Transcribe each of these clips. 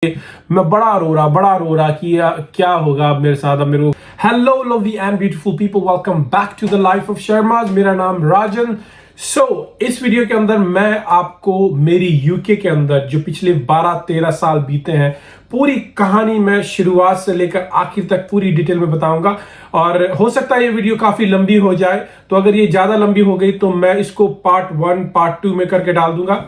मैं बड़ा रो रहा कि क्या होगा अब मेरे साथ। अब मेरे को hello lovely and beautiful people, welcome back to the life of Sharmas. मेरा नाम राजन। इस वीडियो के अंदर मैं आपको मेरी यूके के अंदर जो पिछले 12-13 साल बीते हैं, पूरी कहानी मैं शुरुआत से लेकर आखिर तक पूरी डिटेल में बताऊंगा। और हो सकता है ये वीडियो काफी लंबी हो जाए, तो अगर ये ज्यादा लंबी हो गई तो मैं इसको पार्ट 1 पार्ट 2 में करके डाल दूंगा,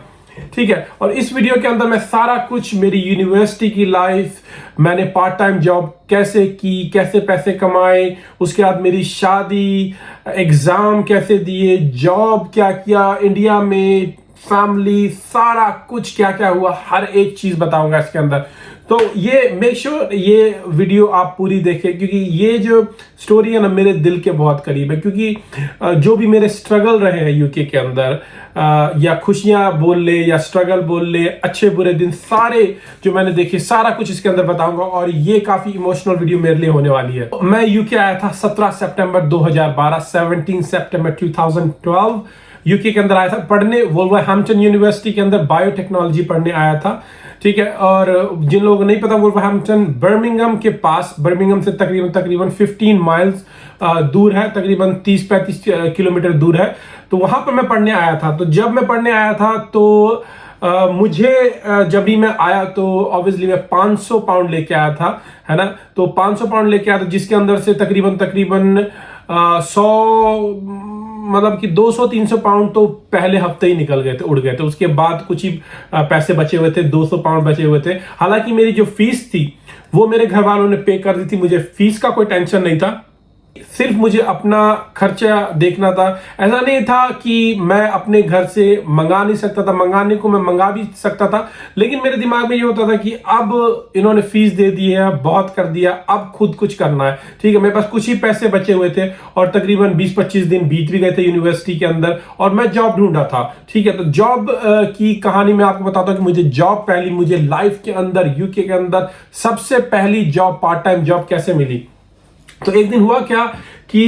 ठीक है। और इस वीडियो के अंदर मैं सारा कुछ, मेरी यूनिवर्सिटी की लाइफ, मैंने पार्ट टाइम जॉब कैसे की, कैसे पैसे कमाए, उसके बाद मेरी शादी, एग्जाम कैसे दिए, जॉब क्या किया इंडिया में, फैमिली, सारा कुछ क्या क्या हुआ, हर एक चीज बताऊंगा इसके अंदर। तो ये मेक श्योर ये वीडियो आप पूरी देखें, क्योंकि ये जो स्टोरी है ना मेरे दिल के बहुत करीब है। क्योंकि जो भी मेरे स्ट्रगल रहे हैं यूके के अंदर, या खुशियां बोल ले या स्ट्रगल बोल ले, अच्छे बुरे दिन सारे जो मैंने देखे, सारा कुछ इसके अंदर बताऊंगा। और ये काफी इमोशनल वीडियो मेरे लिए होने वाली है। मैं यूके आया था 17 सितंबर 2012, 17 सितंबर 2012 यूके के अंदर आया था पढ़ने। वुल्वरहैम्पटन यूनिवर्सिटी के अंदर बायोटेक्नोलॉजी पढ़ने आया था, ठीक है। और जिन लोगों को नहीं पता, वुल्वरहैम्पटन बर्मिंघम के पास, बर्मिंघम से तकरीबन 15 माइल्स दूर है, तकरीबन 30-35 किलोमीटर दूर है। तो वहां पर मैं पढ़ने आया था। तो जब मैं पढ़ने आया था तो मुझे जब भी मैं आया तो ऑब्वियसली मैं 500 पाउंड लेके आया था, है ना। तो 500 पाउंड लेके आया था, जिसके अंदर से तकरीबन 100 मतलब कि 200-300 पाउंड तो पहले हफ्ते ही निकल गए थे, उड़ गए थे। उसके बाद कुछ ही पैसे बचे हुए थे, 200 पाउंड बचे हुए थे। हालांकि मेरी जो फीस थी वो मेरे घर वालों ने पे कर दी थी, मुझे फीस का कोई टेंशन नहीं था, सिर्फ मुझे अपना खर्चा देखना था। ऐसा नहीं था कि मैं अपने घर से मंगा नहीं सकता था, मंगाने को मैं मंगा भी सकता था, लेकिन मेरे दिमाग में ये होता था कि अब इन्होंने फीस दे दी है, बहुत कर दिया, अब खुद कुछ करना है, ठीक है। मेरे पास कुछ ही पैसे बचे हुए थे और तकरीबन 20-25 दिन बीत भी गए थे यूनिवर्सिटी के अंदर, और मैं जॉब ढूंढा था, ठीक है। तो जॉब की कहानी मैं आपको बताता हूं कि मुझे जॉब पहली, मुझे लाइफ के अंदर यूके के अंदर सबसे पहली जॉब, पार्ट टाइम जॉब कैसे मिली। तो एक दिन हुआ क्या कि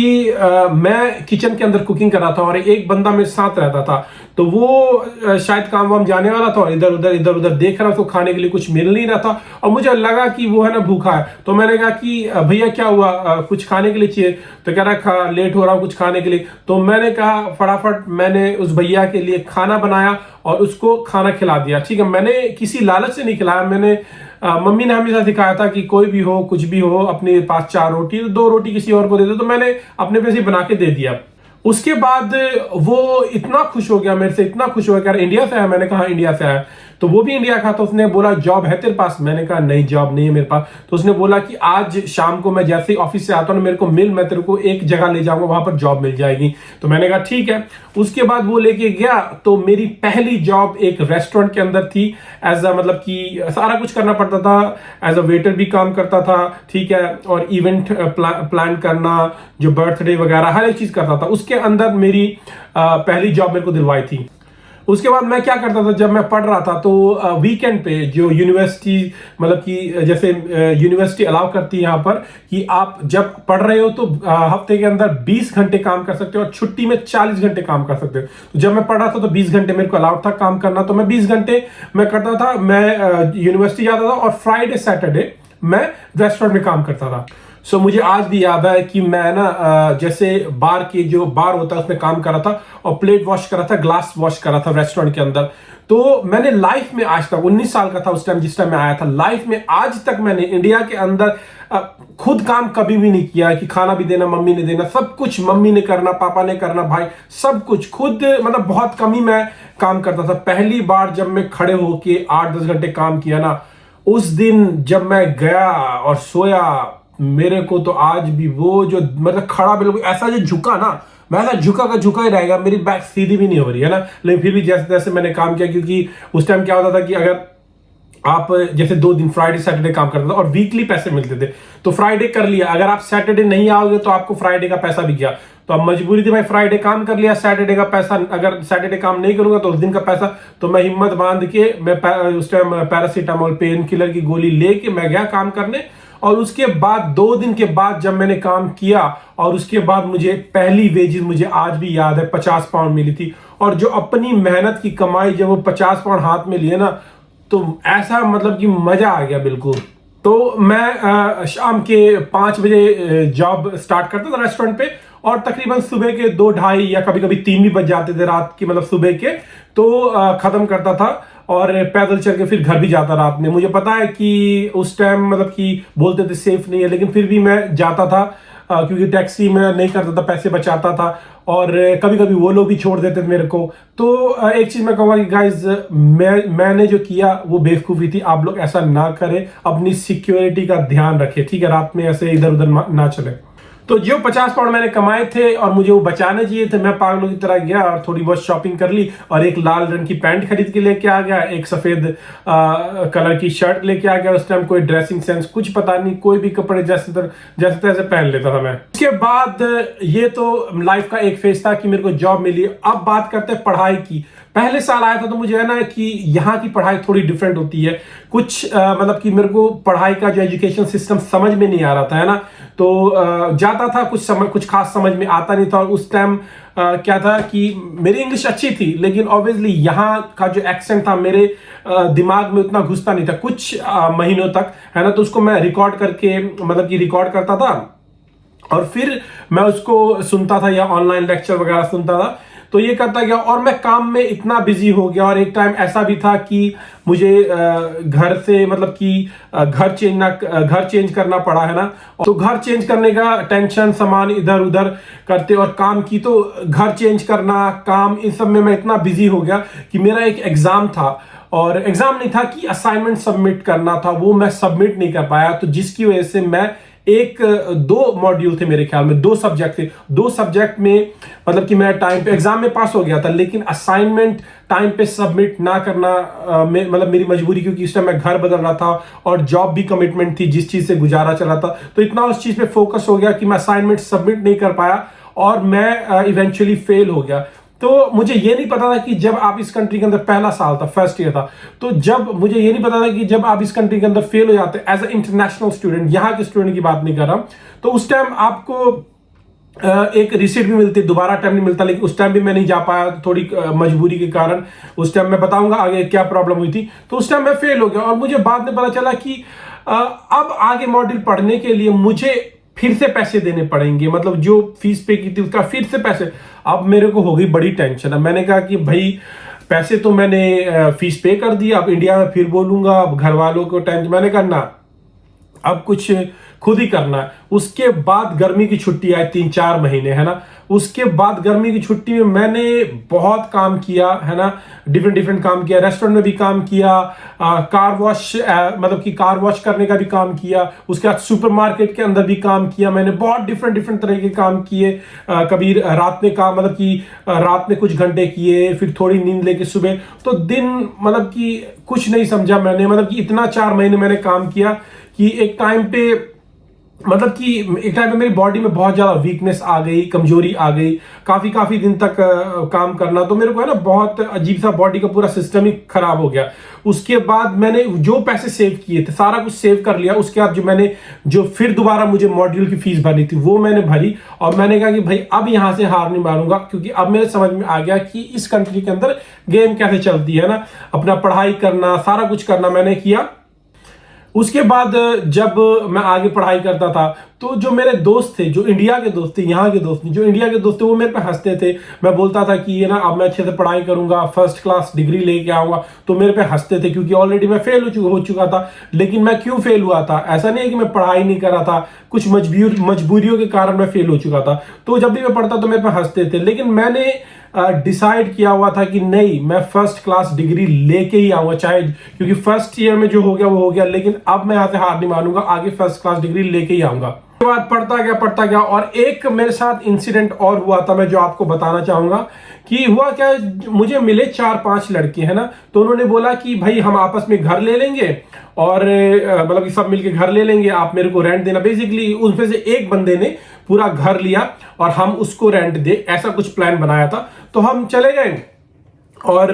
मैं किचन के अंदर कुकिंग कर रहा था और एक बंदा मेरे साथ रहता था। तो वो शायद काम वाम जाने वाला था और इधर उधर देख रहा था, तो खाने के लिए कुछ मिल नहीं रहा था। और मुझे लगा कि वो है ना भूखा है। तो मैंने कहा कि भैया क्या हुआ, कुछ खाने के लिए चाहिए? तो कह रहा लेट हो रहा हूँ कुछ खाने के लिए। तो मैंने कहा फटाफट मैंने उस भैया के लिए खाना बनाया और उसको खाना खिला दिया, ठीक है। मैंने किसी लालच से नहीं खिलाया, मैंने मम्मी ने हमेशा सिखाया था कि कोई भी हो, कुछ भी हो, अपने पास 4 रोटी, 2 रोटी किसी और को दे दो। तो मैंने अपने पैसे बना के दे दिया। उसके बाद वो इतना खुश हो गया मेरे से, इतना खुश हो गया, यार इंडिया से आया? मैंने कहा इंडिया से आया। तो वो भी इंडिया का था। उसने बोला जॉब है तेरे पास? मैंने कहा नहीं, जॉब नहीं है मेरे पास। तो उसने बोला कि आज शाम को मैं जैसे ही ऑफिस से आता हूँ मेरे को मिल, मैं तेरे को एक जगह ले जाऊंगा, वहां पर जॉब मिल जाएगी। तो मैंने कहा ठीक है। उसके बाद वो लेके गया। तो मेरी पहली जॉब एक रेस्टोरेंट के अंदर थी, एज अ मतलब कि सारा कुछ करना पड़ता था, एज अ वेटर भी काम करता था, ठीक है। और इवेंट प्लान करना, जो बर्थडे वगैरह हर एक चीज करता था। उसके अंदर मेरी पहली जॉब मेरे को दिलवाई थी। उसके बाद मैं क्या करता था, जब मैं पढ़ रहा था तो वीकेंड पे जो यूनिवर्सिटी, मतलब कि जैसे यूनिवर्सिटी अलाउ करती है यहाँ पर कि आप जब पढ़ रहे हो तो हफ्ते के अंदर 20 घंटे काम कर सकते हो और छुट्टी में 40 घंटे काम कर सकते हो। तो जब मैं पढ़ रहा था तो 20 घंटे मेरे को अलाउड था काम करना, तो मैं 20 घंटे मैं करता था। मैं यूनिवर्सिटी जाता था और फ्राइडे सैटरडे मैं रेस्टोरेंट में काम करता था। मुझे आज भी याद है कि मैं ना जैसे बार के जो बार होता है उसमें काम कर रहा था और प्लेट वॉश कर रहा था, ग्लास वॉश कर रहा था रेस्टोरेंट के अंदर। तो मैंने लाइफ में आज तक, 19 साल का था उस टाइम जिस टाइम मैं आया था, लाइफ में आज तक मैंने इंडिया के अंदर खुद काम कभी भी नहीं किया कि खाना भी देना मम्मी ने देना, सब कुछ मम्मी ने करना, पापा ने करना, भाई सब कुछ खुद, मतलब बहुत कम ही मैं काम करता था। पहली बार जब मैं खड़े होके 8-10 घंटे काम किया ना, उस दिन जब मैं गया और सोया, मेरे को तो आज भी वो जो मतलब खड़ा बिल्कुल ऐसा जो झुका ना, मैं ऐसा झुका ही रहेगा, मेरी बैक सीधी भी नहीं हो रही है ना। लेकिन फिर भी जैसे तैसे मैंने काम किया, क्योंकि उस टाइम क्या होता था कि अगर आप जैसे 2 दिन फ्राइडे सैटरडे काम करते थे और वीकली पैसे मिलते थे, तो फ्राइडे कर लिया, अगर आप सैटरडे नहीं आओगे तो आपको फ्राइडे का पैसा भी गया। तो अब मजबूरी थी भाई, फ्राइडे काम कर लिया, सैटरडे का पैसा, अगर सैटरडे काम नहीं करूंगा तो उस दिन का पैसा। तो मैं हिम्मत बांध के मैं उस टाइम पैरासीटामोल पेन किलर की गोली लेके मैं गया काम करने। और उसके बाद 2 दिन के बाद जब मैंने काम किया और उसके बाद मुझे पहली वेजेस, मुझे आज भी याद है, 50 पाउंड मिली थी। और जो अपनी मेहनत की कमाई जब वो 50 पाउंड हाथ में लिए ना, तो ऐसा मतलब कि मजा आ गया बिल्कुल। तो मैं शाम के 5 बजे जॉब स्टार्ट करता था रेस्टोरेंट पे, और तकरीबन सुबह के 2, ढाई या कभी कभी 3 भी बज जाते थे रात की, मतलब सुबह के। तो खत्म करता था और पैदल चल के फिर घर भी जाता रात में। मुझे पता है कि उस टाइम मतलब कि बोलते थे सेफ नहीं है, लेकिन फिर भी मैं जाता था क्योंकि टैक्सी में नहीं करता था, पैसे बचाता था, और कभी कभी वो लोग भी छोड़ देते थे मेरे को। तो एक चीज मैं कहूँगा कि गाइज, मैंने जो किया वो बेवकूफ़ी थी। आप लोग ऐसा ना करें, अपनी सिक्योरिटी का ध्यान रखें, ठीक है? रात में ऐसे इधर उधर ना चले। तो जो 50 पाउंड मैंने कमाए थे और मुझे वो बचाने चाहिए थे, मैं पागलों की तरह गया और थोड़ी बहुत शॉपिंग कर ली, और एक लाल रंग की पैंट खरीद के लेके आ गया, एक सफेद कलर की शर्ट लेके आ गया। उस टाइम कोई ड्रेसिंग सेंस कुछ पता नहीं, कोई भी कपड़े जैसे तैसे पहन लेता था मैं। उसके बाद ये तो लाइफ का एक फेज था कि मेरे को जॉब मिली। अब बात करते हैं पढ़ाई की। पहले साल आया था तो मुझे है ना कि यहाँ की पढ़ाई थोड़ी डिफरेंट होती है कुछ, मतलब कि मेरे को पढ़ाई का जो एजुकेशन सिस्टम समझ में नहीं आ रहा था, है ना। तो जाता था, कुछ खास समझ में आता नहीं था। और उस टाइम क्या था कि मेरी इंग्लिश अच्छी थी, लेकिन ऑब्वियसली यहाँ का जो एक्सेंट था मेरे दिमाग में उतना घुसता नहीं था कुछ महीनों तक, है ना। तो उसको मैं रिकॉर्ड करके, मतलब कि रिकॉर्ड करता था और फिर मैं उसको सुनता था या ऑनलाइन लेक्चर वगैरह सुनता था। तो ये करता गया और मैं काम में इतना बिजी हो गया। और एक टाइम ऐसा भी था कि मुझे घर से, मतलब कि घर चेंज करना पड़ा, है ना। तो घर चेंज करने का टेंशन, सामान इधर उधर करते और काम की, तो घर चेंज करना, काम, इन सब में मैं इतना बिजी हो गया कि मेरा एक एग्जाम था, और एग्जाम नहीं था कि असाइनमेंट सबमिट करना था, वो मैं सबमिट नहीं कर पाया। तो जिसकी वजह से मैं 2 मॉड्यूल थे मेरे ख्याल में, 2 सब्जेक्ट थे, 2 सब्जेक्ट में मतलब कि मैं टाइम पे एग्जाम में पास हो गया था, लेकिन असाइनमेंट टाइम पे सबमिट ना करना मतलब मेरी मजबूरी, क्योंकि इस टाइम मैं घर बदल रहा था और जॉब भी कमिटमेंट थी जिस चीज से गुजारा चला था। तो इतना उस चीज पे फोकस हो गया कि मैं असाइनमेंट सबमिट नहीं कर पाया और मैं इवेंचुअली फेल हो गया। तो मुझे ये नहीं पता था कि जब आप इस कंट्री के अंदर, पहला साल था, फर्स्ट ईयर था, तो जब मुझे ये नहीं पता था कि जब आप इस कंट्री के अंदर फेल हो जाते एज अ इंटरनेशनल स्टूडेंट, यहाँ के स्टूडेंट की बात नहीं कर रहा, तो उस टाइम आपको एक रिसीट भी मिलती, दोबारा टाइम नहीं मिलता। लेकिन उस टाइम भी मैं नहीं जा पाया, थोड़ी मजबूरी के कारण। उस टाइम मैं बताऊंगा आगे क्या प्रॉब्लम हुई थी। तो उस टाइम मैं फेल हो गया और मुझे बाद में पता चला कि अब आगे मॉड्यूल पढ़ने के लिए मुझे फिर से पैसे देने पड़ेंगे, मतलब जो फीस पे की थी उसका फिर से पैसे। अब मेरे को हो गई बड़ी टेंशन। अब मैंने कहा कि भाई पैसे तो मैंने फीस पे कर दी, अब इंडिया में फिर बोलूंगा, अब घर वालों को टेंशन। मैंने कहा ना, अब कुछ खुद ही करना है। उसके बाद गर्मी की छुट्टी आई 3-4 महीने, है ना। उसके बाद गर्मी की छुट्टी में मैंने बहुत काम किया, है ना, डिफरेंट काम किया, रेस्टोरेंट में भी काम किया, कार वॉश, मतलब कि कार वॉश करने का भी काम किया। उसके बाद सुपरमार्केट के अंदर भी काम किया मैंने, बहुत डिफरेंट तरह के काम किए। कभी रात में काम, मतलब कि रात में कुछ घंटे किए, फिर थोड़ी नींद लेके सुबह। तो दिन मतलब कि कुछ नहीं समझा मैंने, मतलब कि इतना 4 महीने मैंने काम किया कि एक टाइम पे, मतलब कि एक टाइम पे मेरी बॉडी में बहुत ज्यादा वीकनेस आ गई, कमजोरी आ गई, काफी दिन तक काम करना। तो मेरे को है ना बहुत अजीब सा, बॉडी का पूरा सिस्टम ही खराब हो गया। उसके बाद मैंने जो पैसे सेव किए थे सारा कुछ सेव कर लिया। उसके बाद जो फिर दोबारा मुझे मॉड्यूल की फीस भरनी थी वो मैंने भरी, और मैंने कहा कि भाई अब यहां से हार नहीं मारूंगा, क्योंकि अब मेरे समझ में आ गया कि इस कंट्री के अंदर गेम कैसे चलती है ना। अपना पढ़ाई करना, सारा कुछ करना मैंने किया। उसके बाद जब मैं आगे पढ़ाई करता था, तो जो मेरे दोस्त थे, जो इंडिया के दोस्त थे, यहाँ के दोस्त नहीं, जो इंडिया के दोस्त थे, वो मेरे पे हंसते थे। मैं बोलता था कि ये ना, अब मैं अच्छे से पढ़ाई करूंगा, फर्स्ट क्लास डिग्री लेके आऊंगा, तो मेरे पे हंसते थे, क्योंकि ऑलरेडी मैं फेल हो चुका था। लेकिन मैं क्यों फेल हुआ था? ऐसा नहीं है कि मैं पढ़ाई नहीं कर रहा था, कुछ मजबूरियों के कारण मैं फेल हो चुका था। तो जब भी मैं पढ़ता तो मेरे पे हंसते थे, लेकिन मैंने डिसाइड किया हुआ था कि नहीं, मैं फर्स्ट क्लास डिग्री लेके ही आऊंगा, चाहे, क्योंकि फर्स्ट ईयर में जो हो गया वो हो गया, लेकिन अब मैं यहाँ से हार नहीं मानूंगा, आगे फर्स्ट क्लास डिग्री लेके ही आऊंगा। उसके बाद पढ़ता गया और एक मेरे साथ इंसिडेंट और हुआ था, मैं जो आपको बताना चाहूंगा कि हुआ क्या। मुझे मिले 4-5 लड़के, है ना। तो उन्होंने बोला कि भाई हम आपस में घर ले लेंगे, और मतलब कि सब मिलके घर ले लेंगे, आप मेरे को रेंट देना। बेसिकली उसमें से एक बंदे ने पूरा घर लिया और हम उसको रेंट दे, ऐसा कुछ प्लान बनाया था। तो हम चले गए और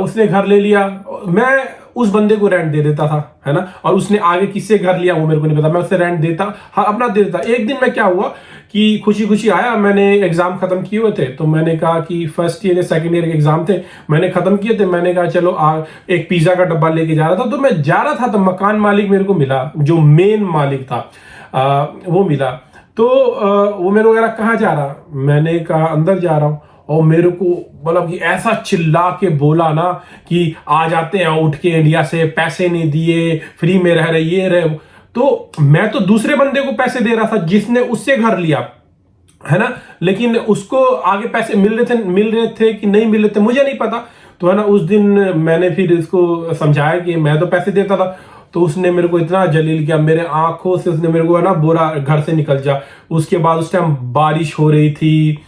उसने घर ले लिया। मैं उस बंदे को रेंट दे देता था, है ना। और उसने आगे किससे घर लिया वो मेरे को नहीं पता, मैं उससे रेंट देता, हाँ अपना दे देता। एक दिन मैं क्या हुआ कि खुशी खुशी आया, मैंने एग्जाम खत्म किए हुए थे, तो मैंने कहा कि फर्स्ट ईयर या सेकंड ईयर के एग्जाम थे, मैंने खत्म किए थे। मैंने कहा चलो एक पिज्जा का डब्बा लेके जा रहा था, तो मैं जा रहा था तो मकान मालिक मेरे को मिला, जो मेन मालिक था वो मिला। तो वो मेरे वगैरह कहाँ जा रहा, मैंने कहा अंदर जा रहा हूँ। और मेरे को मतलब कि ऐसा चिल्ला के बोला ना कि आ जाते हैं उठ के इंडिया से, पैसे नहीं दिए, फ्री में रह रहे, ये रहे। तो मैं तो दूसरे बंदे को पैसे दे रहा था जिसने उससे घर लिया, है ना, लेकिन उसको आगे पैसे मिल रहे थे कि नहीं मिल रहे थे मुझे नहीं पता। तो है ना, उस दिन मैंने फिर इसको समझाया कि मैं तो पैसे देता था। तो उसने मेरे को इतना जलील किया, मेरे आंखों से उसने मेरे को है ना बोला घर से निकल जा। उसके बाद उस टाइम बारिश हो रही थी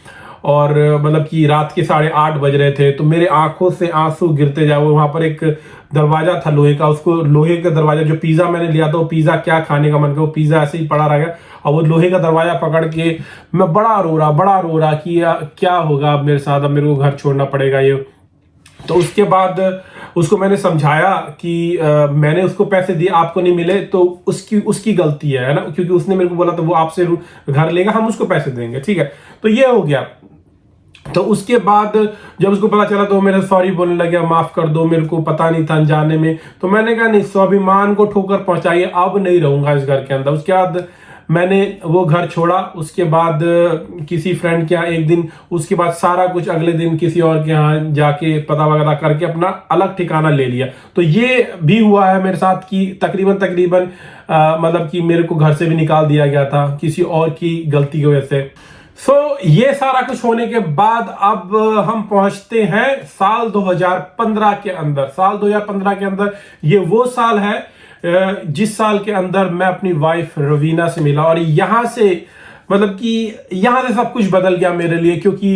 और मतलब कि रात के 8:30 बज रहे थे, तो मेरे आंखों से आंसू गिरते जाए। वहां पर एक दरवाजा था लोहे का, उसको लोहे का दरवाजा, जो पिज्जा मैंने लिया था वो पिज्जा क्या खाने का मन का, वो पिज्जा ऐसे ही पड़ा रह गया। और वो लोहे का दरवाजा पकड़ के मैं बड़ा रो रहा कि क्या होगा अब मेरे साथ, अब मेरे को घर छोड़ना पड़ेगा ये। तो उसके बाद उसको मैंने समझाया कि मैंने उसको पैसे दिए, आपको नहीं मिले तो उसकी गलती है ना, क्योंकि उसने मेरे को बोला तो वो आपसे घर लेगा, हम उसको पैसे देंगे, ठीक है। तो ये हो गया। तो उसके बाद जब उसको पता चला तो मेरे सॉरी बोलने लगे, माफ कर दो, मेरे को पता नहीं था अनजाने में। तो मैंने कहा नहीं, स्वाभिमान को ठोकर पहुंचाइए, अब नहीं रहूंगा इस घर के अंदर। उसके बाद मैंने वो घर छोड़ा। उसके बाद किसी फ्रेंड के यहाँ एक दिन, उसके बाद सारा कुछ अगले दिन किसी और के यहाँ जाके पता वगैरह करके अपना अलग ठिकाना ले लिया। तो ये भी हुआ है मेरे साथ कि तकरीबन मतलब कि मेरे को घर से भी निकाल दिया गया था किसी और की गलती की वजह से। ये सारा कुछ होने के बाद अब हम पहुंचते हैं साल 2015 के अंदर। साल 2015 के अंदर ये वो साल है जिस साल के अंदर मैं अपनी वाइफ रवीना से मिला। और यहां से मतलब कि यहां से सब कुछ बदल गया मेरे लिए, क्योंकि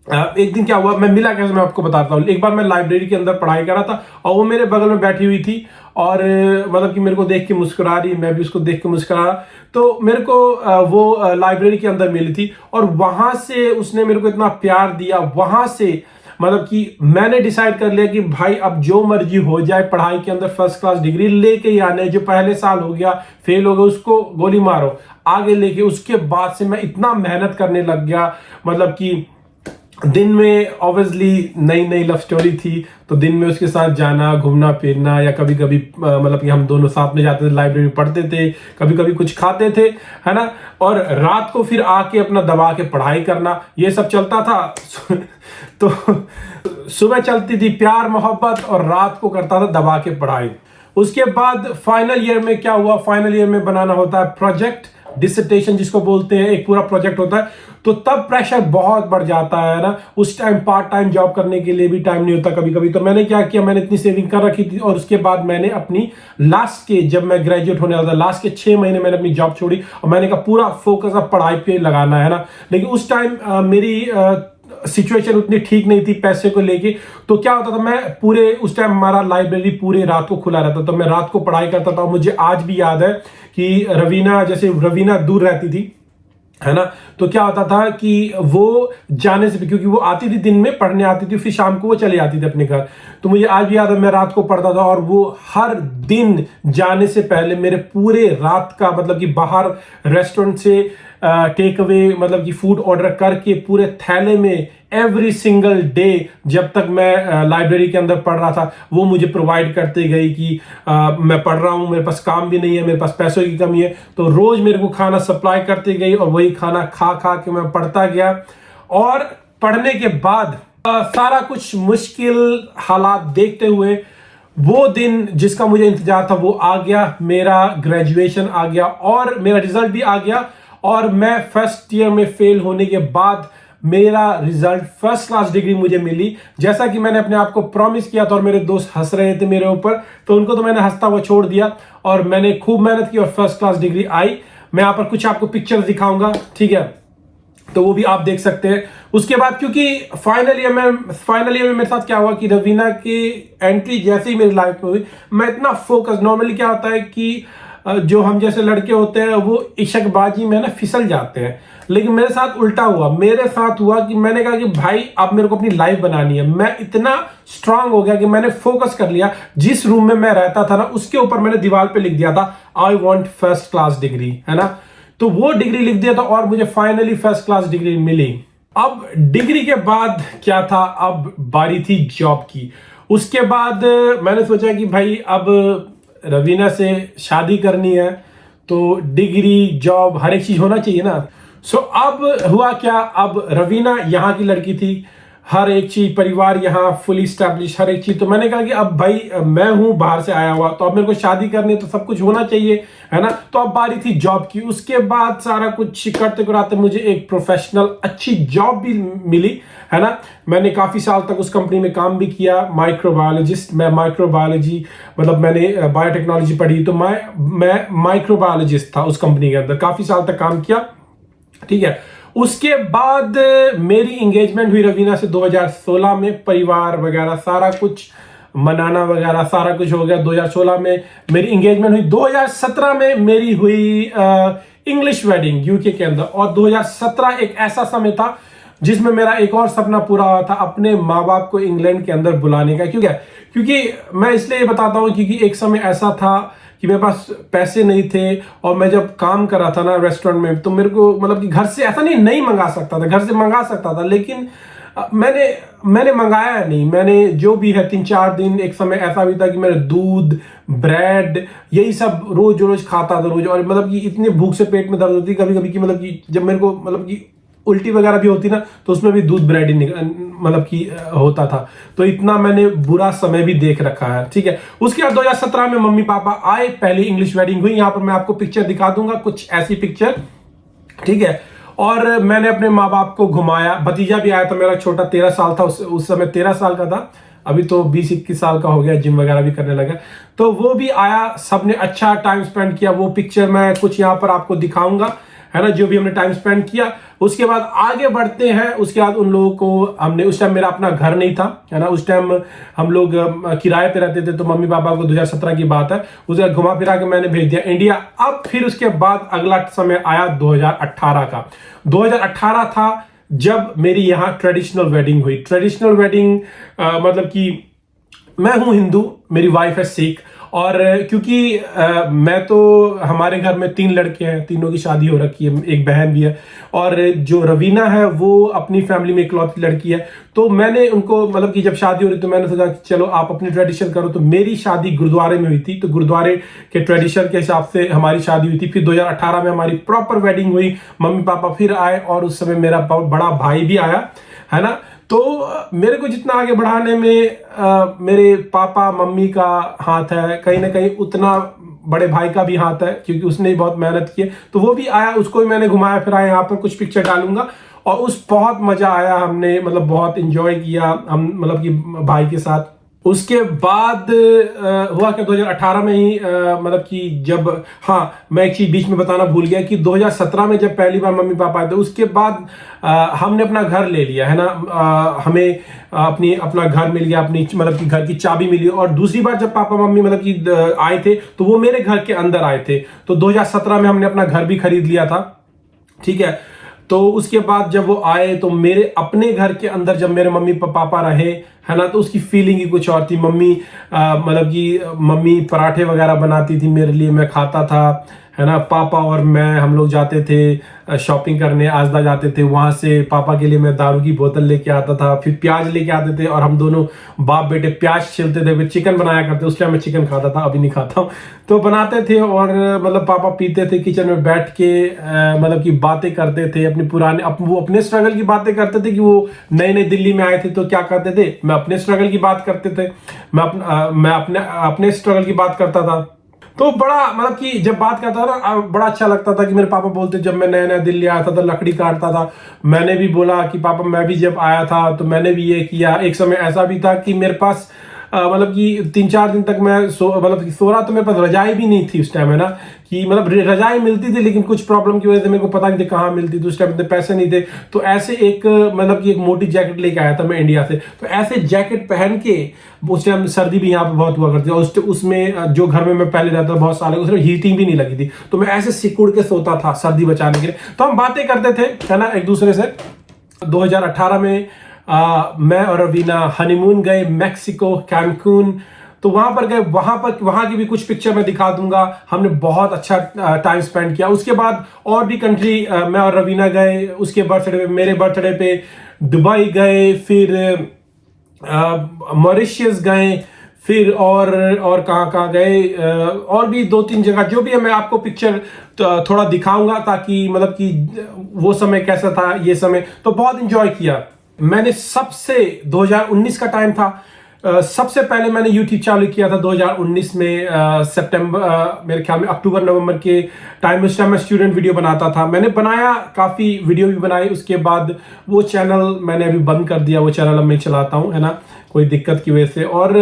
एक दिन क्या हुआ, मैं मिला कैसे मैं आपको बताता हूँ। एक बार मैं लाइब्रेरी के अंदर पढ़ाई कर रहा था और वो मेरे बगल में बैठी हुई थी और मतलब कि मेरे को देख के मुस्कुरा रही, मैं भी उसको देख के मुस्कुरा रहा। तो मेरे को वो लाइब्रेरी के अंदर मिली थी और वहां से उसने मेरे को इतना प्यार दिया। वहां से मतलब कि मैंने डिसाइड कर लिया कि भाई अब जो मर्जी हो जाए, पढ़ाई के अंदर फर्स्ट क्लास डिग्री लेके ही आने। जो पहले साल हो गया फेल हो गया उसको गोली मारो, आगे लेके। उसके बाद से मैं इतना मेहनत करने लग गया, मतलब कि दिन में ऑब्वियसली नई नई लव स्टोरी थी, तो दिन में उसके साथ जाना, घूमना फिरना, या कभी कभी मतलब कि हम दोनों साथ में जाते थे, लाइब्रेरी पढ़ते थे, कभी कभी कुछ खाते थे, है ना। और रात को फिर आके अपना दबा के पढ़ाई करना, ये सब चलता था। तो सुबह चलती थी प्यार मोहब्बत और रात को करता था दबा के पढ़ाई। उसके बाद फाइनल ईयर में क्या हुआ, फाइनल ईयर में बनाना होता है प्रोजेक्ट, डिसर्टेशन जिसको बोलते हैं, एक पूरा प्रोजेक्ट होता है। तो तब प्रेशर बहुत बढ़ जाता है ना। उस टाइम पार्ट टाइम जॉब करने के लिए भी टाइम नहीं होता कभी कभी। तो मैंने क्या किया, मैंने इतनी सेविंग कर रखी थी और उसके बाद मैंने अपनी लास्ट के, जब मैं ग्रेजुएट होने वाला था, लास्ट के 6 महीने मैंने अपनी जॉब छोड़ी और मैंने कहा पूरा फोकस अब पढ़ाई पे लगाना है ना। लेकिन उस टाइम मेरी सिचुएशन उतनी ठीक नहीं थी पैसे को लेके। तो क्या होता था, मैं पूरे उस टाइम हमारा लाइब्रेरी पूरे रात को खुला रहता, तो मैं रात को पढ़ाई करता था। मुझे आज भी याद है कि रवीना दूर रहती थी, है ना। तो क्या होता था कि वो जाने से, क्योंकि वो आती थी दिन में पढ़ने आती थी, फिर शाम को वो चली जाती थी अपने घर। तो मुझे आज भी याद है मैं रात को पढ़ता था और वो हर दिन जाने से पहले मेरे पूरे रात का, मतलब कि बाहर रेस्टोरेंट से टेक अवे मतलब कि फूड ऑर्डर करके पूरे थैले में एवरी सिंगल डे, जब तक मैं लाइब्रेरी के अंदर पढ़ रहा था, वो मुझे प्रोवाइड करते गई कि मैं पढ़ रहा हूँ, मेरे पास काम भी नहीं है, मेरे पास पैसों की कमी है। तो रोज मेरे को खाना सप्लाई करते गई और वही खाना खा खा के मैं पढ़ता गया। और पढ़ने के बाद सारा कुछ मुश्किल हालात देखते हुए वो दिन जिसका मुझे इंतजार था वो आ गया, मेरा ग्रेजुएशन आ गया और मेरा रिजल्ट भी आ गया। और मैं फर्स्ट ईयर में फेल होने के बाद मेरा रिजल्ट फर्स्ट क्लास डिग्री मुझे मिली, जैसा कि मैंने अपने आप को प्रॉमिस किया था। और मेरे दोस्त हंस रहे थे मेरे ऊपर, तो उनको तो मैंने हंसता हुआ छोड़ दिया और मैंने खूब मेहनत की और फर्स्ट क्लास डिग्री आई। मैं यहाँ पर कुछ आपको पिक्चर्स दिखाऊंगा, ठीक है, तो वो भी आप देख सकते हैं। उसके बाद क्योंकि फाइनल ईयर में मेरे साथ क्या हुआ कि रवीना की एंट्री जैसे ही मेरी लाइफ में हुई, मैं इतना फोकस, नॉर्मली क्या होता है कि जो हम जैसे लड़के होते हैं वो इशकबाजी में ना फिसल जाते हैं, लेकिन मेरे साथ उल्टा हुआ। मेरे साथ हुआ कि मैंने कहा कि भाई अब मेरे को अपनी लाइफ बनानी है। मैं इतना स्ट्रांग हो गया कि मैंने फोकस कर लिया, जिस रूम में मैं रहता था ना उसके ऊपर मैंने दीवार पे लिख दिया था I want first class degree, है ना। तो वो डिग्री लिख दिया था और मुझे फाइनली फर्स्ट क्लास डिग्री मिली। अब डिग्री के बाद क्या था, अब बारी थी जॉब की। उसके बाद मैंने सोचा कि भाई अब रवीना से शादी करनी है तो डिग्री जॉब हर एक चीज होना चाहिए ना। सो अब हुआ क्या, अब रवीना यहाँ की लड़की थी, हर एक चीज परिवार यहाँ फुली स्टैब्लिश, हर एक चीज। तो मैंने कहा कि अब भाई मैं हूं बाहर से आया हुआ, तो अब मेरे को शादी करनी है तो सब कुछ होना चाहिए, है ना। तो अब बारी थी जॉब की। उसके बाद सारा कुछ करते कराते मुझे एक प्रोफेशनल अच्छी जॉब भी मिली, है ना। मैंने काफी साल तक उस कंपनी में काम भी किया, माइक्रोबायोलॉजिस्ट। मैं माइक्रोबायोलॉजी मतलब मैंने बायोटेक्नोलॉजी पढ़ी, तो मैं माइक्रोबायोलॉजिस्ट था उस कंपनी के अंदर, काफी साल तक काम किया, ठीक है। उसके बाद मेरी एंगेजमेंट हुई रवीना से 2016 में। परिवार वगैरह सारा कुछ मनाना वगैरह सारा कुछ हो गया। 2016 में मेरी एंगेजमेंट हुई। 2017 में मेरी हुई इंग्लिश वेडिंग यूके के अंदर। और 2017 एक ऐसा समय था जिसमें मेरा एक और सपना पूरा हुआ था, अपने माँ बाप को इंग्लैंड के अंदर बुलाने का। क्योंकि मैं इसलिए बताता हूँ क्योंकि एक समय ऐसा था कि मेरे पास पैसे नहीं थे, और मैं जब काम कर रहा था ना रेस्टोरेंट में, तो मेरे को मतलब कि घर से ऐसा नहीं मंगा सकता था, घर से मंगा सकता था, लेकिन मैंने मंगाया नहीं। मैंने जो भी है 3-4 दिन, एक समय ऐसा भी था कि मेरे दूध ब्रेड यही सब रोज रोज खाता था रोज। और मतलब कि इतनी भूख से पेट में दर्द होती कभी कभी कि मतलब कि जब मेरे को मतलब कि उल्टी वगैरह भी होती ना, तो उसमें भी दूध ब्रेड ही मतलब कि होता था। तो इतना मैंने बुरा समय भी देख रखा है, ठीक है। उसके बाद 2017 में मम्मी पापा आए, पहली इंग्लिश वेडिंग हुई। यहाँ पर मैं आपको पिक्चर दिखा दूंगा, कुछ ऐसी पिक्चर, ठीक है। और मैंने अपने माँ बाप को घुमाया। भतीजा भी आया था मेरा छोटा, 13 साल था उस समय 13 साल का था। अभी तो 20-21 साल का हो गया, जिम वगैरह भी करने लगा। तो वो भी आया, सबने अच्छा टाइम स्पेंड किया। वो पिक्चर मैं कुछ यहाँ पर आपको दिखाऊंगा, है ना, जो भी हमने टाइम स्पेंड किया। उसके बाद आगे बढ़ते हैं। उसके बाद उन लोगों को हमने, उस टाइम मेरा अपना घर नहीं था, है ना, उस टाइम हम लोग किराए पे रहते थे। तो मम्मी पापा को 2017 की बात है, उसे घुमा फिरा के मैंने भेज दिया इंडिया। अब फिर उसके बाद अगला समय आया 2018 का। 2018 था जब मेरी यहाँ ट्रेडिशनल वेडिंग हुई। ट्रेडिशनल वेडिंग मतलब कि मैं हूं हिंदू, मेरी वाइफ है सिख। और क्योंकि मैं तो, हमारे घर में 3 लड़के हैं, तीनों की शादी हो रखी है, एक बहन भी है। और जो रवीना है वो अपनी फैमिली में इकलौती लड़की है। तो मैंने उनको मतलब कि जब शादी हो रही तो मैंने सोचा कि चलो आप अपनी ट्रेडिशन करो। तो मेरी शादी गुरुद्वारे में हुई थी, तो गुरुद्वारे के ट्रेडिशन के हिसाब से हमारी शादी हुई थी। फिर 2018 में हमारी प्रॉपर वेडिंग हुई। मम्मी पापा फिर आए, और उस समय मेरा बड़ा भाई भी आया, है ना। तो मेरे को जितना आगे बढ़ाने में मेरे पापा मम्मी का हाथ है, कहीं ना कहीं उतना बड़े भाई का भी हाथ है, क्योंकि उसने भी बहुत मेहनत की है। तो वो भी आया, उसको भी मैंने घुमाया फिराया। यहाँ पर कुछ पिक्चर डालूंगा। और उस बहुत मजा आया, हमने मतलब बहुत इंजॉय किया हम, मतलब कि भाई के साथ। उसके बाद हुआ क्या 2018 में ही मतलब कि जब, हाँ मैं एक चीज बीच में बताना भूल गया कि 2017 में जब पहली बार मम्मी पापा आए थे, उसके बाद हमने अपना घर ले लिया, है ना। हमें अपना घर मिल गया, अपनी मतलब कि घर की चाबी मिली। और दूसरी बार जब पापा मम्मी मतलब कि आए थे तो वो मेरे घर के अंदर आए थे। तो 2017 में हमने अपना घर भी खरीद लिया था, ठीक है। तो उसके बाद जब वो आए तो मेरे अपने घर के अंदर जब मेरे मम्मी पापा रहे, है ना, तो उसकी फीलिंग ही कुछ और थी। मम्मी मतलब कि मम्मी पराठे वगैरह बनाती थी मेरे लिए, मैं खाता था, है ना। पापा और मैं हम लोग जाते थे शॉपिंग करने, आजदा जाते थे। वहां से पापा के लिए मैं दारू की बोतल लेके आता था, फिर प्याज लेके आते थे, और हम दोनों बाप बेटे प्याज छिलते थे, फिर चिकन बनाया करते। उस टाइम मैं चिकन खाता था, अभी नहीं खाता हूँ। तो बनाते थे, और मतलब पापा पीते थे किचन में बैठ के, मतलब कि बातें करते थे अपनी पुराने, वो अपने स्ट्रगल की बातें करते थे कि वो नए नए दिल्ली में आए थे तो क्या करते थे। मैं अपने स्ट्रगल की बात करते थे, मैं अपने स्ट्रगल की बात करता था। तो बड़ा मतलब कि जब बात करता था ना, बड़ा अच्छा लगता था कि मेरे पापा बोलते, जब मैं नया नया दिल्ली आया था तो लकड़ी काटता था। मैंने भी बोला कि पापा मैं भी जब आया था तो मैंने भी ये किया। एक समय ऐसा भी था कि मेरे पास मतलब कि 3-4 दिन तक मैं मतलब कि सो रहा, तो मेरे पास रजाई भी नहीं थी उस टाइम, है ना, कि मतलब रजाई मिलती थी लेकिन कुछ प्रॉब्लम की वजह से मेरे को पता नहीं था कहाँ मिलती थी, उस टाइम इतने पैसे नहीं थे। तो ऐसे एक मतलब कि एक मोटी जैकेट लेके आया था मैं इंडिया से। तो ऐसे जैकेट पहन के, उस टाइम सर्दी भी यहाँ पे बहुत हुआ करती है, उसमें जो घर में मैं पहले रहता था बहुत साल, उसमें हीटिंग भी नहीं लगी थी, तो मैं ऐसे सिकुड़ के सोता था सर्दी बचाने के लिए। तो हम बातें करते थे, है ना, एक दूसरे से। 2018 में मैं और रवीना हनीमून गए मैक्सिको, कैनकून। तो वहां पर गए, वहां की भी कुछ पिक्चर मैं दिखा दूंगा। हमने बहुत अच्छा टाइम स्पेंड किया। उसके बाद और भी कंट्री मैं और रवीना गए। उसके बर्थडे पे, मेरे बर्थडे पे दुबई गए, फिर मॉरिशियस गए, फिर और कहाँ कहाँ गए, और भी 2-3 जगह जो भी है मैं आपको पिक्चर थोड़ा दिखाऊंगा, ताकि मतलब कि वो समय कैसा था, ये समय तो बहुत इंजॉय किया मैंने। सबसे 2019 का टाइम था, सबसे पहले मैंने यूट्यूब चालू किया था 2019 में, सितंबर, मेरे ख्याल में अक्टूबर नवंबर के टाइम। उस टाइम मैं स्टूडेंट वीडियो बनाता था, मैंने बनाया, काफ़ी वीडियो भी बनाई। उसके बाद वो चैनल मैंने अभी बंद कर दिया, वो चैनल अब मैं चलाता हूँ, है ना, कोई दिक्कत की वजह से। और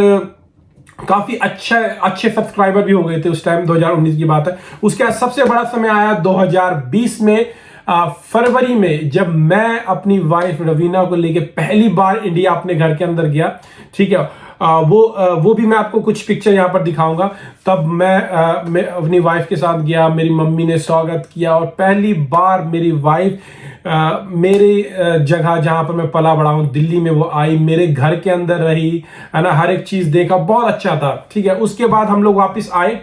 काफ़ी अच्छे सब्सक्राइबर भी हो गए थे उस टाइम, 2019 की बात है। उसके बाद सबसे बड़ा समय आया 2020 में, फरवरी में, जब मैं अपनी वाइफ रवीना को लेके पहली बार इंडिया अपने घर के अंदर गया। ठीक है, वो भी मैं आपको कुछ पिक्चर यहाँ पर दिखाऊंगा। तब मैं अपनी वाइफ के साथ गया, मेरी मम्मी ने स्वागत किया, और पहली बार मेरी वाइफ मेरे जगह जहाँ पर मैं पला बड़ा हूँ दिल्ली में, वो आई, मेरे घर के अंदर रही, है ना, हर एक चीज़ देखा, बहुत अच्छा था। ठीक है, उसके बाद हम लोग वापस आए।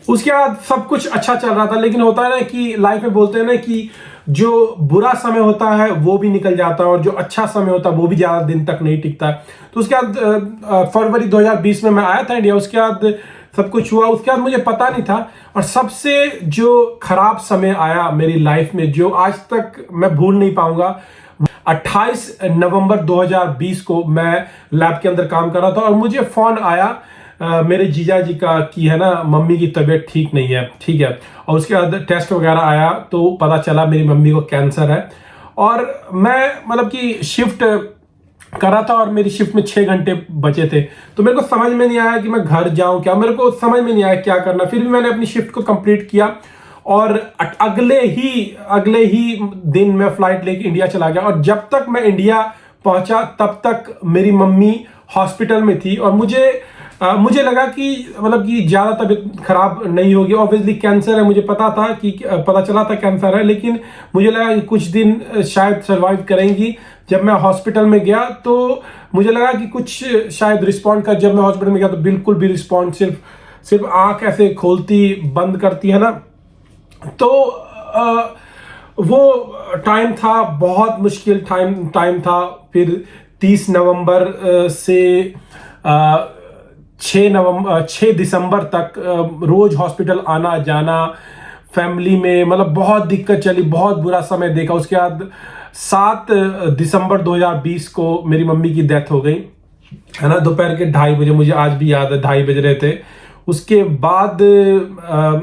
उसके बाद सब कुछ अच्छा चल रहा था, लेकिन होता है ना कि लाइफ में बोलते हैं ना कि जो बुरा समय होता है वो भी निकल जाता है, और जो अच्छा समय होता है वो भी ज्यादा दिन तक नहीं टिकता है। तो उसके बाद फरवरी 2020 में मैं आया था इंडिया। उसके बाद सब कुछ हुआ, उसके बाद मुझे पता नहीं था। और सबसे जो खराब समय आया मेरी लाइफ में, जो आज तक मैं भूल नहीं पाऊंगा, 28 नवंबर 2020 को मैं लैब के अंदर काम कर रहा था, और मुझे फोन आया मेरे जीजा जी का कि, है ना, मम्मी की तबीयत ठीक नहीं है। ठीक है, और उसके बाद टेस्ट वगैरह आया तो पता चला मेरी मम्मी को कैंसर है। और मैं मतलब कि शिफ्ट कर रहा था, और मेरी शिफ्ट में 6 घंटे बचे थे। तो मेरे को समझ में नहीं आया कि मैं घर जाऊं क्या, मेरे को समझ में नहीं आया क्या करना। फिर भी मैंने अपनी शिफ्ट को कंप्लीट किया, और अगले ही दिन मैं फ्लाइट लेके इंडिया चला गया। और जब तक मैं इंडिया पहुंचा तब तक मेरी मम्मी हॉस्पिटल में थी, और मुझे लगा कि मतलब कि ज़्यादा तबीयत खराब नहीं होगी। ऑब्वियसली कैंसर है, मुझे पता था कि पता चला था कैंसर है, लेकिन मुझे लगा कि कुछ दिन शायद सर्वाइव करेंगी। जब मैं हॉस्पिटल में गया तो मुझे लगा कि कुछ शायद रिस्पॉन्ड कर। जब मैं हॉस्पिटल में गया तो बिल्कुल भी रिस्पॉन्ड, सिर्फ आँख ऐसे खोलती बंद करती, है ना। तो वो टाइम था, बहुत मुश्किल टाइम था। फिर 30 नवंबर से 6 दिसंबर तक रोज हॉस्पिटल आना जाना, फैमिली में मतलब बहुत दिक्कत चली, बहुत बुरा समय देखा। उसके बाद 7 दिसंबर 2020 को मेरी मम्मी की डेथ हो गई, है ना, दोपहर के 2:30 बजे। मुझे आज भी याद है, 2:30 बज रहे थे। उसके बाद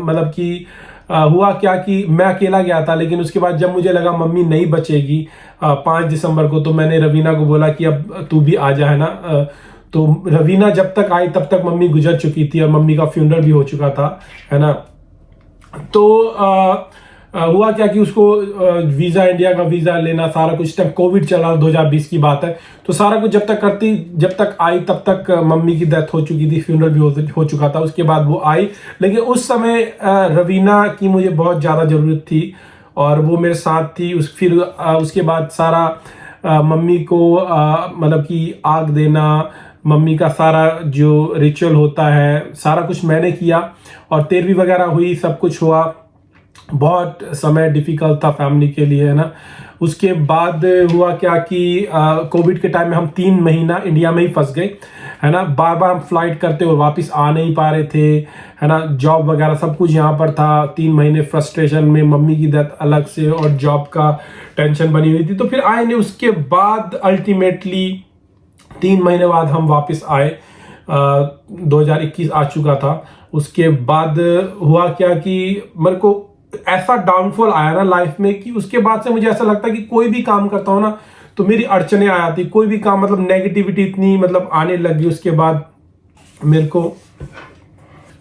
मतलब कि हुआ क्या कि मैं अकेला गया था, लेकिन उसके बाद जब मुझे लगा मम्मी नहीं बचेगी 5 दिसंबर को, तो मैंने रवीना को बोला कि अब तू भी आ जा, है ना। तो रवीना जब तक आई तब तक मम्मी गुजर चुकी थी, और मम्मी का फ्यूनरल भी हो चुका था, है ना। तो हुआ क्या कि उसको वीज़ा, इंडिया का वीज़ा लेना, सारा कुछ, तब कोविड चला, 2020 की बात है। तो सारा कुछ जब तक आई तब तक मम्मी की डेथ हो चुकी थी, फ्यूनरल भी हो चुका था। उसके बाद वो आई, लेकिन उस समय रवीना की मुझे बहुत ज़्यादा ज़रूरत थी, और वो मेरे साथ थी। फिर उसके बाद सारा मम्मी को मतलब कि आग देना, मम्मी का सारा जो रिचुअल होता है, सारा कुछ मैंने किया, और तेरवी वगैरह हुई, सब कुछ हुआ। बहुत समय डिफिकल्ट था फैमिली के लिए, है ना। उसके बाद हुआ क्या कि कोविड के टाइम में हम 3 महीना इंडिया में ही फंस गए, है ना। बार बार हम फ्लाइट करते हुए वापस आ नहीं पा रहे थे, है ना। जॉब वगैरह सब कुछ यहाँ पर था। 3 महीने फ्रस्ट्रेशन में, मम्मी की डेथ अलग से, और जॉब का टेंशन बनी हुई थी। तो फिर आए नहीं। उसके बाद अल्टीमेटली 3 महीने बाद हम वापस आए, 2021 आ चुका था। उसके बाद हुआ क्या कि मेरे को ऐसा डाउनफॉल आया ना लाइफ में, कि उसके बाद से मुझे ऐसा लगता है कि कोई भी काम करता हूँ ना तो मेरी अड़चने आ जाती, कोई भी काम, मतलब नेगेटिविटी इतनी मतलब आने लगी। उसके बाद मेरे को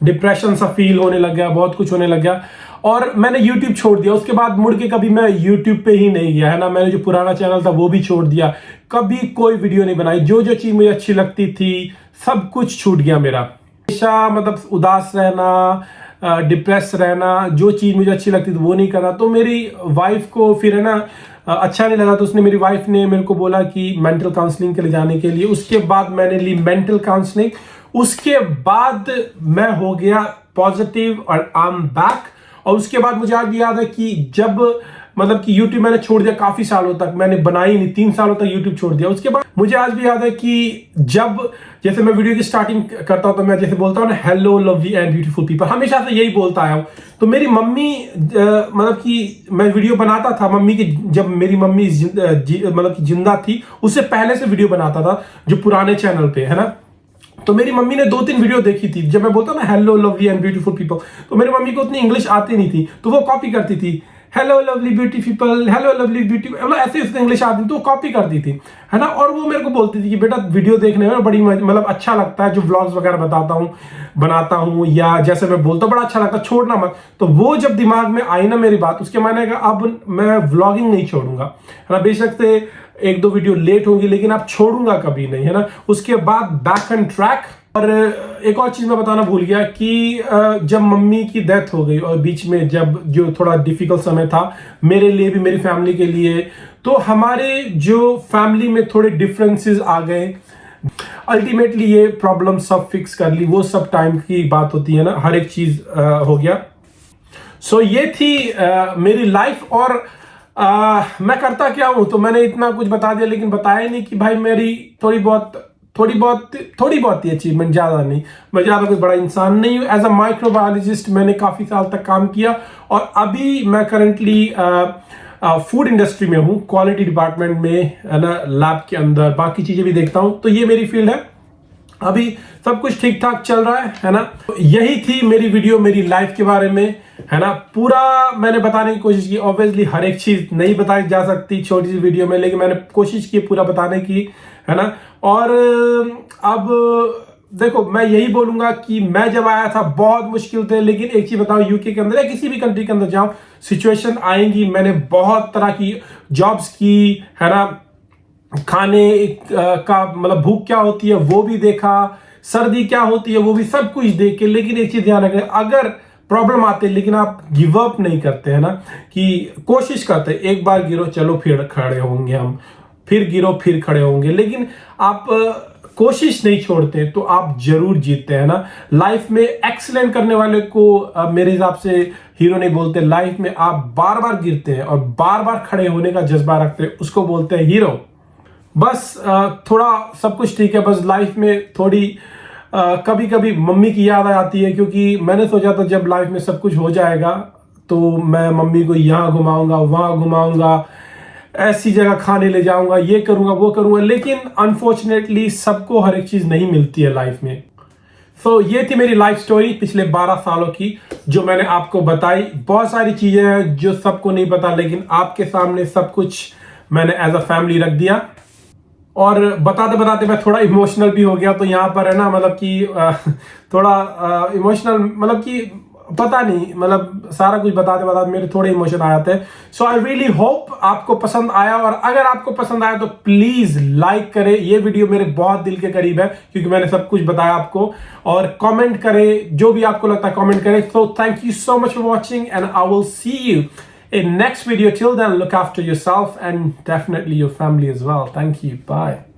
डिप्रेशन सा फील होने लग गया, बहुत कुछ होने लग गया और मैंने YouTube छोड़ दिया। उसके बाद मुड़ के कभी मैं YouTube पे ही नहीं गया, है ना। मैंने जो पुराना चैनल था वो भी छोड़ दिया, कभी कोई वीडियो नहीं बनाई। जो जो चीज़ मुझे अच्छी लगती थी सब कुछ छूट गया मेरा। हमेशा मतलब उदास रहना, डिप्रेस रहना, जो चीज़ मुझे अच्छी लगती थी वो नहीं करना। तो मेरी वाइफ को फिर है ना अच्छा नहीं लगा, तो उसने मेरी वाइफ ने मेरे को बोला कि मेंटल काउंसलिंग के लिए जाने के लिए। उसके बाद मैंने ली मेंटल काउंसलिंग। उसके बाद मैं हो गया पॉजिटिव और आई एम बैक। और उसके बाद मुझे आज भी याद है कि जब मतलब कि YouTube मैंने छोड़ दिया, काफी सालों तक मैंने बनाई नहीं, 3 सालों तक YouTube छोड़ दिया। उसके बाद मुझे आज भी याद है कि जब जैसे मैं वीडियो की स्टार्टिंग करता हूं तो मैं जैसे बोलता हूं ना, hello lovely and beautiful people, हमेशा से यही बोलता आया हूं। तो मेरी मम्मी मतलब कि मैं वीडियो बनाता था मम्मी की, जब मेरी मम्मी मतलब कि जिंदा थी उससे पहले से वीडियो बनाता था जो पुराने चैनल पे, है ना। तो मेरी मम्मी ने 2-3 वीडियो देखी थी, जब मैं बोलता ना hello lovely and beautiful people, तो मेरी मम्मी को उतनी इंग्लिश आती नहीं थी, तो वो कॉपी करती थी, hello lovely beauty people, hello lovely beauty, मतलब ऐसे उसने इंग्लिश आती थी तो वो कॉपी करती थी, है ना। और वो मेरे को बोलती थी कि बेटा वीडियो देखने में बड़ी मतलब अच्छा लगता है, जो व्लॉग्स वगैरह बनाता हूँ या जैसे मैं बोलता हूँ बड़ा अच्छा लगता है, छोड़ना मत। तो वो जब दिमाग में आई ना मेरी बात, उसके मायने का अब मैं व्लॉगिंग नहीं छोड़ूंगा, है ना। बेशक से 1-2 वीडियो लेट होगी लेकिन अब छोड़ूंगा कभी नहीं, है ना। उसके बाद बैक ऑन ट्रैक। और एक और चीज मैं बताना भूल गया कि जब मम्मी की डेथ हो गई और बीच में जब जो थोड़ा डिफिकल्ट समय था मेरे लिए भी, मेरी फैमिली के लिए, तो हमारे जो फैमिली में थोड़े डिफरेंसेस आ गए। अल्टीमेटली ये प्रॉब्लम सब फिक्स कर ली, वो सब टाइम की बात होती है ना, हर एक चीज हो गया। सो ये थी मेरी लाइफ। और मैं करता क्या हूं, तो मैंने इतना कुछ बता दिया लेकिन बताया नहीं कि भाई मेरी थोड़ी बहुत ही अचीवमेंट, ज्यादा नहीं। मैं ज्यादा कोई बड़ा इंसान नहीं हूं। एज अ माइक्रोबायोलॉजिस्ट मैंने काफी साल तक काम किया और अभी मैं करंटली फूड इंडस्ट्री में हूं, क्वालिटी डिपार्टमेंट में, है ना, लैब के अंदर बाकी चीजें भी देखता हूं। तो ये मेरी फील्ड है, अभी सब कुछ ठीक ठाक चल रहा है ना। तो यही थी मेरी वीडियो मेरी लाइफ के बारे में, है ना। पूरा मैंने बताने की कोशिश की, ऑब्वियसली हर एक चीज नहीं बताई जा सकती छोटी सी वीडियो में, लेकिन मैंने कोशिश की पूरा बताने की, है ना। और अब देखो मैं यही बोलूंगा कि मैं जब आया था बहुत मुश्किल थे, लेकिन एक चीज बताओ, यूके के अंदर या किसी भी कंट्री के अंदर जाओ सिचुएशन आएंगी। मैंने बहुत तरह की जॉब्स की, है ना, खाने का मतलब भूख क्या होती है वो भी देखा, सर्दी क्या होती है वो भी सब कुछ देख के। लेकिन एक चीज ध्यान रखें, अगर प्रॉब्लम आते लेकिन आप गिव अप नहीं करते, है ना, कि कोशिश करते, एक बार गिरो चलो फिर खड़े होंगे हम, फिर गिरो फिर खड़े होंगे, लेकिन आप कोशिश नहीं छोड़ते तो आप जरूर जीतते, है ना। लाइफ में एक्सीलेंट करने वाले को मेरे हिसाब से हीरो नहीं बोलते, लाइफ में आप बार बार गिरते हैं और बार बार खड़े होने का जज्बा रखते हैं उसको बोलते हैं हीरो। बस थोड़ा सब कुछ ठीक है, बस लाइफ में थोड़ी कभी कभी मम्मी की याद आती है, क्योंकि मैंने सोचा था जब लाइफ में सब कुछ हो जाएगा तो मैं मम्मी को यहाँ घुमाऊंगा वहाँ घुमाऊंगा, ऐसी जगह खाने ले जाऊंगा, ये करूंगा वो करूंगा, लेकिन अनफॉर्चुनेटली सबको हर एक चीज नहीं मिलती है लाइफ में। तो ये थी मेरी लाइफ स्टोरी पिछले 12 सालों की जो मैंने आपको बताई। बहुत सारी चीजें हैं जो सबको नहीं पता, लेकिन आपके सामने सब कुछ मैंने एज अ फैमिली रख दिया। और बताते बताते मैं थोड़ा इमोशनल भी हो गया, तो यहाँ पर है ना, मतलब कि थोड़ा इमोशनल, मतलब कि पता नहीं, मतलब सारा कुछ बताते बताते मेरे थोड़े इमोशन आ जाते हैं। सो आई रियली होप आपको पसंद आया, और अगर आपको पसंद आया तो प्लीज लाइक करें, ये वीडियो मेरे बहुत दिल के करीब है क्योंकि मैंने सब कुछ बताया आपको। और कमेंट करें, जो भी आपको लगता है कमेंट करें। So thank you so much for watching, and I will see you in next video. Till then, look after yourself and definitely your family as well. Thank you. Bye.